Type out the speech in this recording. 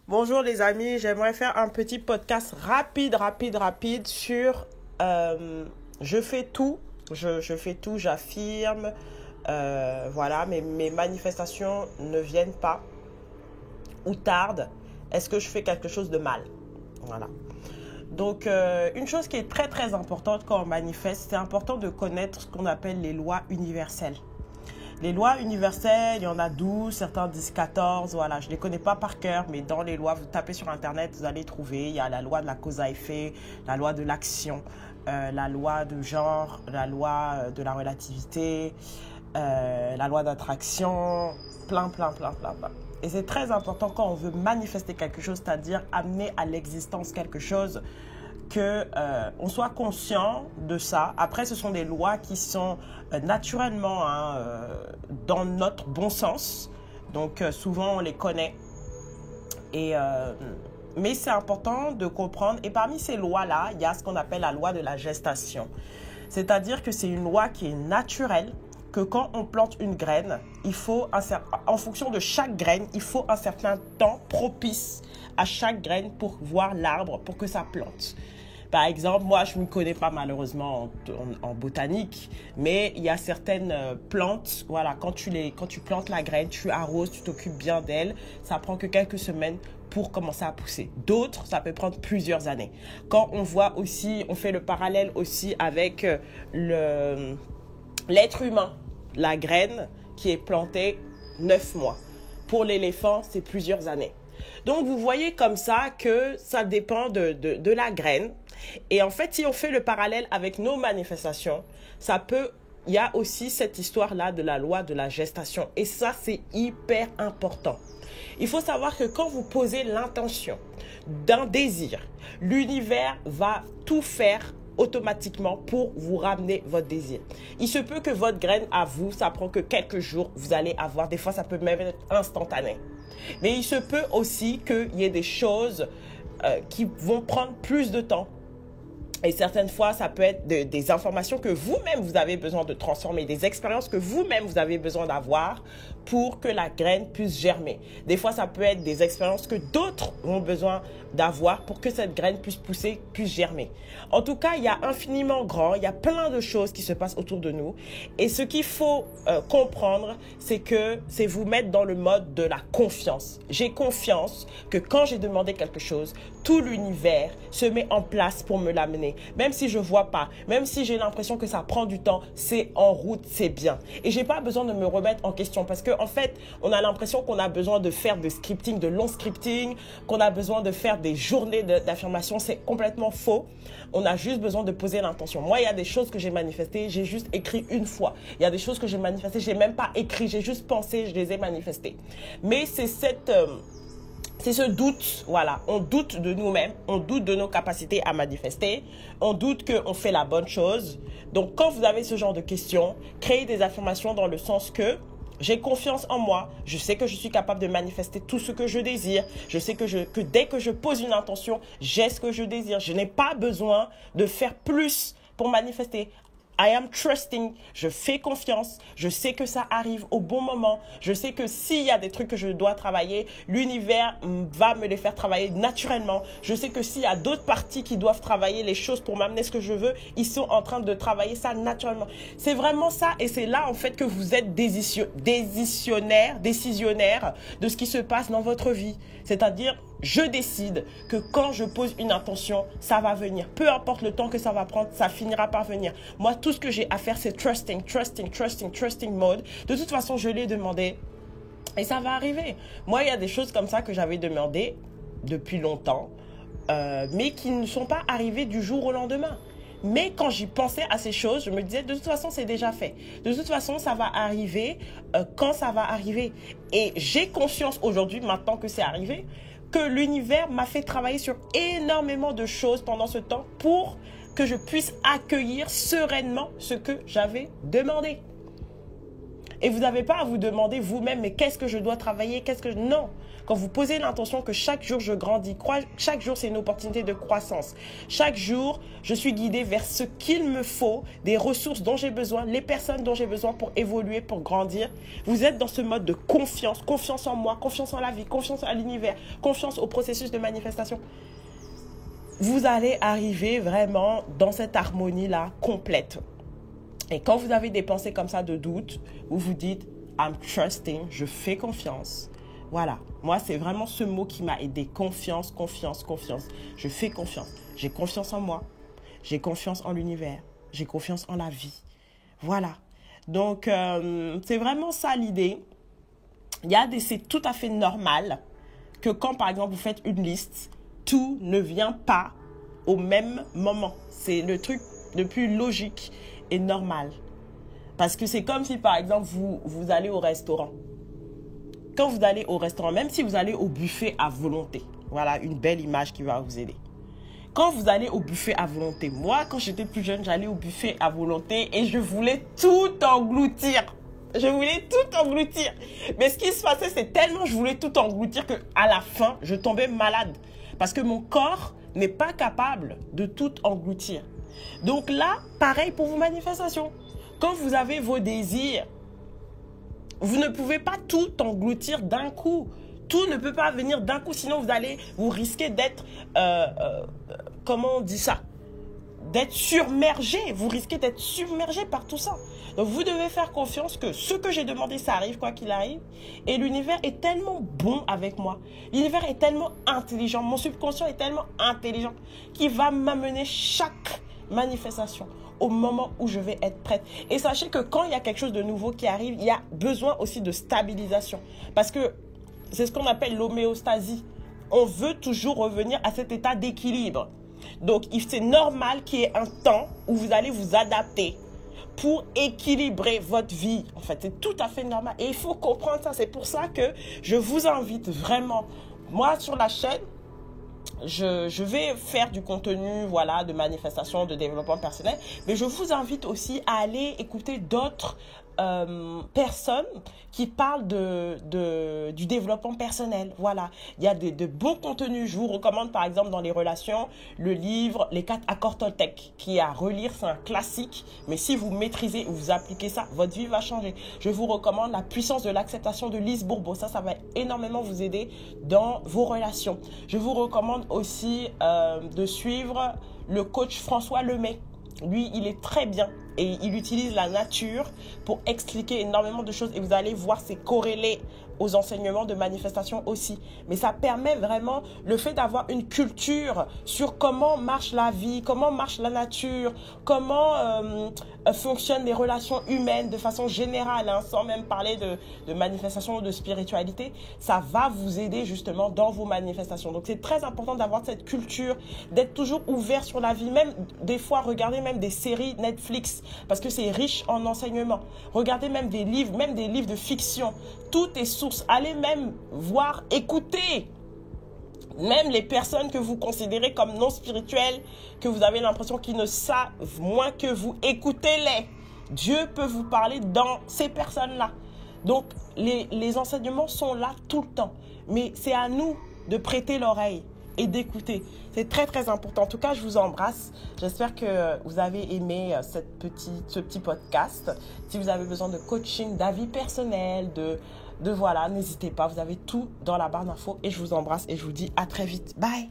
Bonjour les amis, j'aimerais faire un petit podcast rapide sur je fais tout, j'affirme, voilà, mais mes manifestations ne viennent pas ou tardent. Est-ce que je fais quelque chose de mal? Voilà. Donc, une chose qui est très importante quand on manifeste, c'est important de connaître ce qu'on appelle les lois universelles. Les lois universelles, il y en a 12, certains disent 14, voilà, je ne les connais pas par cœur, mais dans les lois, vous tapez sur Internet, vous allez trouver, il y a la loi de la cause à effet, la loi de l'action, la loi de genre, la loi de la relativité, la loi d'attraction, plein. Et c'est très important quand on veut manifester quelque chose, c'est-à-dire amener à l'existence quelque chose, on soit conscient de ça. Après, ce sont des lois qui sont naturellement dans notre bon sens. Donc, souvent, on les connaît. Mais c'est important de comprendre. Et parmi ces lois-là, il y a ce qu'on appelle la loi de la gestation. C'est-à-dire que c'est une loi qui est naturelle, que quand on plante une graine, en fonction de chaque graine, il faut un certain temps propice à chaque graine pour voir l'arbre, pour que ça plante. Par exemple, moi, je ne me connais pas malheureusement en botanique, mais il y a certaines plantes, voilà, quand tu plantes la graine, tu arroses, tu t'occupes bien d'elle, ça prend que quelques semaines pour commencer à pousser. D'autres, ça peut prendre plusieurs années. Quand on voit aussi, on fait le parallèle aussi avec l'être humain, la graine qui est plantée 9 mois. Pour l'éléphant, c'est plusieurs années. Donc, vous voyez comme ça que ça dépend de la graine. Et en fait, si on fait le parallèle avec nos manifestations, il y a aussi cette histoire-là de la loi de la gestation. Et ça, c'est hyper important. Il faut savoir que quand vous posez l'intention d'un désir, l'univers va tout faire automatiquement pour vous ramener votre désir. Il se peut que votre graine à vous, ça prend que quelques jours, vous allez avoir, des fois ça peut même être instantané. Mais il se peut aussi qu'il y ait des choses qui vont prendre plus de temps. Et certaines fois, ça peut être des informations que vous-même, vous avez besoin de transformer, des expériences que vous-même, vous avez besoin d'avoir pour que la graine puisse germer. Des fois, ça peut être des expériences que d'autres ont besoin d'avoir pour que cette graine puisse pousser, puisse germer. En tout cas, il y a infiniment grand, il y a plein de choses qui se passent autour de nous. Et ce qu'il faut comprendre, c'est vous mettre dans le mode de la confiance. J'ai confiance que quand j'ai demandé quelque chose, tout l'univers se met en place pour me l'amener. Même si je vois pas, même si j'ai l'impression que ça prend du temps, c'est en route, c'est bien. Et j'ai pas besoin de me remettre en question parce que en fait, on a l'impression qu'on a besoin de faire de scripting, de long scripting, qu'on a besoin de faire des journées d'affirmation. C'est complètement faux. On a juste besoin de poser l'intention. Moi, il y a des choses que j'ai manifestées, j'ai juste écrit une fois. Il y a des choses que j'ai manifestées, j'ai même pas écrit, j'ai juste pensé, je les ai manifestées. Mais c'est ce doute, voilà, on doute de nous-mêmes, on doute de nos capacités à manifester, on doute qu'on fait la bonne chose. Donc, quand vous avez ce genre de questions, créez des affirmations dans le sens que j'ai confiance en moi, je sais que je suis capable de manifester tout ce que je désire, je sais que dès que je pose une intention, j'ai ce que je désire. Je n'ai pas besoin de faire plus pour manifester. I am trusting, je fais confiance, je sais que ça arrive au bon moment, je sais que s'il y a des trucs que je dois travailler, l'univers va me les faire travailler naturellement. Je sais que s'il y a d'autres parties qui doivent travailler les choses pour m'amener ce que je veux, ils sont en train de travailler ça naturellement. C'est vraiment ça et c'est là en fait que vous êtes décisionnaire de ce qui se passe dans votre vie. C'est-à-dire, je décide que quand je pose une intention, ça va venir. Peu importe le temps que ça va prendre, ça finira par venir. Moi, tout ce que j'ai à faire, c'est trusting mode. De toute façon, je l'ai demandé et ça va arriver. Moi, il y a des choses comme ça que j'avais demandé depuis longtemps, mais qui ne sont pas arrivées du jour au lendemain. Mais quand j'y pensais à ces choses, je me disais, de toute façon, c'est déjà fait. De toute façon, ça va arriver quand ça va arriver. Et j'ai conscience aujourd'hui, maintenant que c'est arrivé, que l'univers m'a fait travailler sur énormément de choses pendant ce temps pour que je puisse accueillir sereinement ce que j'avais demandé. Et vous n'avez pas à vous demander vous-même, mais qu'est-ce que je dois travailler, Non. quand vous posez l'intention que chaque jour je grandis, chaque jour c'est une opportunité de croissance, chaque jour je suis guidée vers ce qu'il me faut, des ressources dont j'ai besoin, les personnes dont j'ai besoin pour évoluer, pour grandir, vous êtes dans ce mode de confiance, confiance en moi, confiance en la vie, confiance à l'univers, confiance au processus de manifestation. Vous allez arriver vraiment dans cette harmonie-là complète. Et quand vous avez des pensées comme ça de doute, vous vous dites « I'm trusting », je fais confiance. Voilà, moi c'est vraiment ce mot qui m'a aidé. Confiance, confiance, confiance. Je fais confiance. J'ai confiance en moi. J'ai confiance en l'univers. J'ai confiance en la vie. Voilà. Donc, c'est vraiment ça l'idée. C'est tout à fait normal que quand, par exemple, vous faites une liste, tout ne vient pas au même moment. C'est le truc le plus logique et normal. Parce que c'est comme si, par exemple, vous allez au restaurant. Quand vous allez au restaurant, même si vous allez au buffet à volonté, voilà une belle image qui va vous aider. Quand vous allez au buffet à volonté, moi, quand j'étais plus jeune, j'allais au buffet à volonté et je voulais tout engloutir. Je voulais tout engloutir. Mais ce qui se passait, c'est tellement je voulais tout engloutir qu'à la fin, je tombais malade. Parce que mon corps n'est pas capable de tout engloutir. Donc là, pareil pour vos manifestations. Quand vous avez vos désirs, vous ne pouvez pas tout engloutir d'un coup. Tout ne peut pas venir d'un coup, sinon vous risquez d'être, comment on dit ça ? D'être submergé. Vous risquez d'être submergé par tout ça. Donc vous devez faire confiance que ce que j'ai demandé, ça arrive quoi qu'il arrive. Et l'univers est tellement bon avec moi. L'univers est tellement intelligent. Mon subconscient est tellement intelligent qu'il va m'amener chaque manifestation au moment où je vais être prête. Et sachez que quand il y a quelque chose de nouveau qui arrive, il y a besoin aussi de stabilisation. Parce que c'est ce qu'on appelle l'homéostasie. On veut toujours revenir à cet état d'équilibre. Donc, c'est normal qu'il y ait un temps où vous allez vous adapter pour équilibrer votre vie. En fait, c'est tout à fait normal. Et il faut comprendre ça. C'est pour ça que je vous invite vraiment. Moi, sur la chaîne, je vais faire du contenu, voilà, de manifestation, de développement personnel. Mais je vous invite aussi à aller écouter d'autres personnes qui parlent du développement personnel. Voilà, il y a de bons contenus. Je vous recommande par exemple dans les relations le livre Les 4 accords Toltec qui est à relire, c'est un classique. Mais si vous maîtrisez ou vous appliquez ça, votre vie va changer. Je vous recommande La puissance de l'acceptation de Lise Bourbeau. Ça va énormément vous aider dans vos relations. Je vous recommande aussi de suivre le coach François Lemay. Lui, il est très bien et il utilise la nature pour expliquer énormément de choses et vous allez voir, c'est corrélé aux enseignements de manifestation aussi. Mais ça permet vraiment le fait d'avoir une culture sur comment marche la vie, comment marche la nature, comment fonctionnent les relations humaines de façon générale, hein, sans même parler de manifestation ou de spiritualité. Ça va vous aider justement dans vos manifestations. Donc c'est très important d'avoir cette culture, d'être toujours ouvert sur la vie. Même des fois, regardez même des séries Netflix parce que c'est riche en enseignements. Regardez même des livres de fiction. Tout est source. Allez même voir, écouter. Même les personnes que vous considérez comme non spirituelles, que vous avez l'impression qu'ils ne savent moins que vous, écoutez-les. Dieu peut vous parler dans ces personnes-là. Donc, les enseignements sont là tout le temps. Mais c'est à nous de prêter l'oreille et d'écouter. C'est très, très important. En tout cas, je vous embrasse. J'espère que vous avez aimé ce petit podcast. Si vous avez besoin de coaching, d'avis personnels, voilà, n'hésitez pas. Vous avez tout dans la barre d'infos. Et je vous embrasse et je vous dis à très vite. Bye!